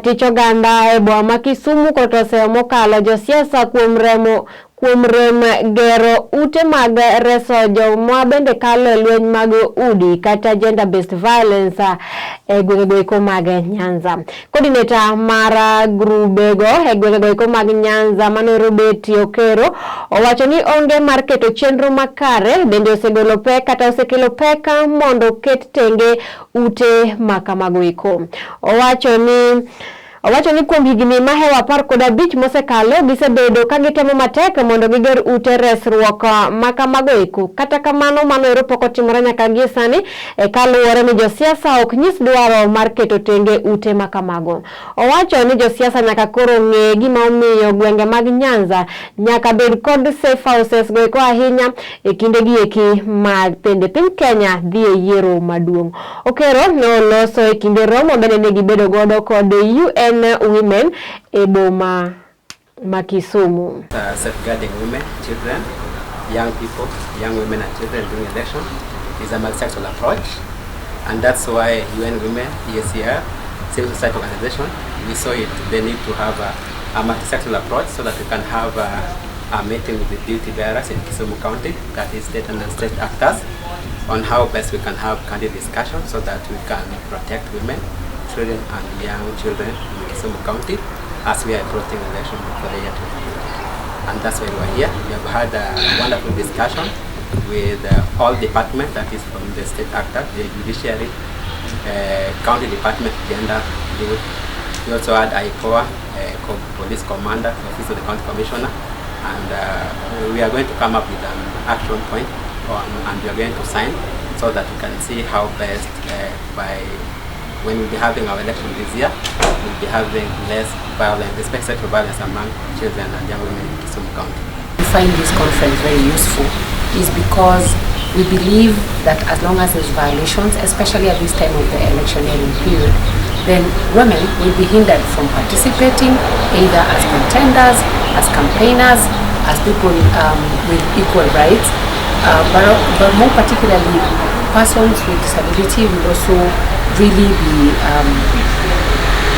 Ratich oganda e boma Kisumu kotose mokalo josiasa kuom rem gero ute mag reso joma bende kalo lweny mag udi kata gender based violence e gwenge mag Nyanza. Coordinator mar grubego e gwenge mag Nyanza Manorobe Gero owacho ni onge mar keto chenro makare bende osegolo pek kata osekelo pek mondo ket tenge ute makamago iko. Owacho ni kuom higni mahewa 15 mosekalo gisebedo ka gitemo matek mondo giger ute resruok makamago iko. Kata kamano mano pok otimore nyaka gie sani kaluwore ni josiasa ok nyis dwaro mar keto tenge ute makamago. Owacho ni josiasa nyaka koro ng'e gima omiyo gwenge mag Nyanza nyaka bed kod safe houses go ahinya e kinde gieki mag pende piny Kenya dhi e yiero maduong'. Okero noloso e kinde romo bende ne gibedo godo kod UN women e boma Makisumu. Safeguarding women, children, young people, young women and children during election is a multi-sectoral approach, and that's why UN Women, ESCR, civil society organization, we saw it they need to have a multi-sectoral approach so that we can have a meeting with the duty bearers in Kisumu County, that is state and state actors, on how best we can have candid discussion so that we can protect women, children and young children in Kisumu County as we are approaching election for the year 2020. And that's why we are here. We have had a wonderful discussion with all departments, that is from the state actor, the judiciary, county department, gender, youth. We also had IPOA, police commander, office of the county commissioner, and we are going to come up with an action point and we are going to sign so that we can see how best when we'll be having our election this year, we'll be having less violence, especially sexual violence among children and young women in Kisumu County. We find this conference very useful is because we believe that as long as there's violations, especially at this time of the electioneering period, then women will be hindered from participating either as contenders, as campaigners, as people with equal rights, but more particularly persons with disability will also really be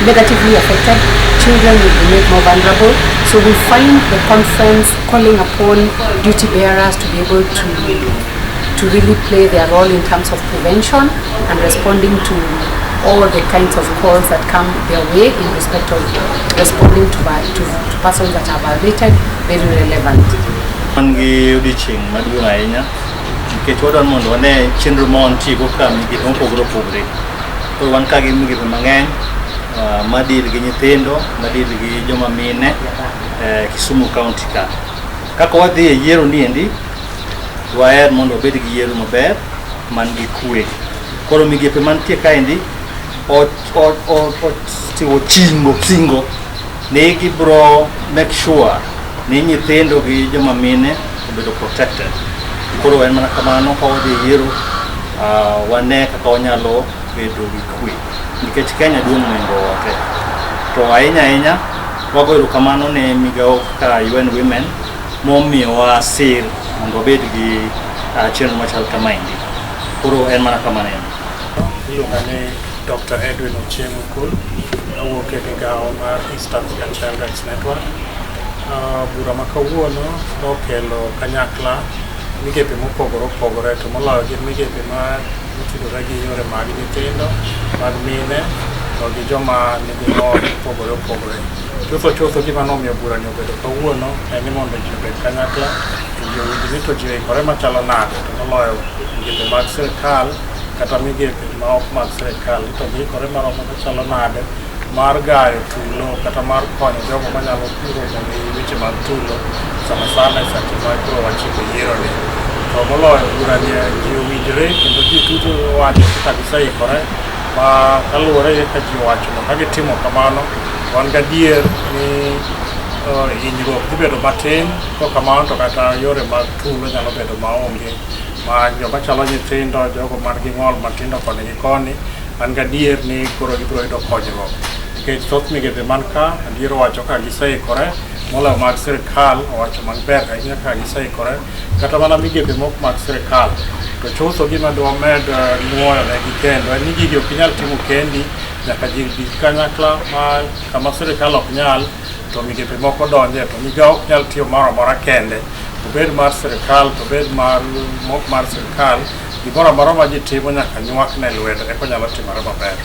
negatively affected. Children will be made more vulnerable. So we find the conference calling upon duty bearers to be able to really play their role in terms of prevention and responding to all the kinds of calls that come their way in respect of responding to persons that are violated, very relevant. Kecuali mondo wane chenro mon tigo kam gi opogore to wan ka gi migepe mang'eny madil gi nyithindo madil gi joma mine Kisumu County ka kaka wadhi e yiero niendi waer mondo obed gi yiero maber man gi kwe koro migepe mantie kaendi tiwo singo ne gibro make sure ni nyithindo gi joma mine obedo protected. Koro en mana kamano ka wadhi yiero wane kaka wanyalo bedo gi kwe nikech Kenya duong' moingo wote to ahinya wagoyo kamano ne migao ka UN Women momiyowa sir mondo obed gi chenro machal kamaendi. Koro en mana kamano iluonga ni Dr. Edwin Ochieng Ukul, awuok e migao mar East African Child Rights Network. Bura ma kawuono nokelo kanyakla migepe mopogore to moloyo gin migepe ma otudore gi yore mag nyithindo, mag mine, to gi joma nigi ng'ol opogore. Chutho gima nomiyo bura ni obedo kawuono en ni mondo ji obed kanyakla to ji owinj ni to ji oikore machalo nade to moloyo migepe mag sirikal kata migepe ma ok mag sirikal to giikore maromo machalo nade mar gayo tulo kata mar konyo jogo manyalo puro gi weche mag tulo sama e seche ma koro wachiko yiero ni. To moloyo bura ni ji owinjore kendo ji duto wacho kaka giseikore ma kaluwore ka ji wacho ka gitimo kamano wan gadier ni hinyruok dhi bedo matin ko kamano to kata yore mag tulo nyalo bedo maonge ma joma chalo nyithindo jogo man gi ng'ol matindo koni gi koni an gadier ni koro gibiro yudo konyruok nikech thoth migepe man ka adier wacho ka giseikore moloyo mag sirikal owacho maber ahinya ka giseikore kata mana migepe mok mag sirikal to chutho gima dwamed nuoyo negi kendo en ni gigi ok inyal timo kendi nyaka ji bi kanyakla ma kama sirikal ok nyal to migepe moko donje to migao ok nyal tiyo moro amora kende obed mar sirikal to bed mar sirikal gimoro amora ma ji timo nyaka nywak ne lwedo eko nyalo timore maber.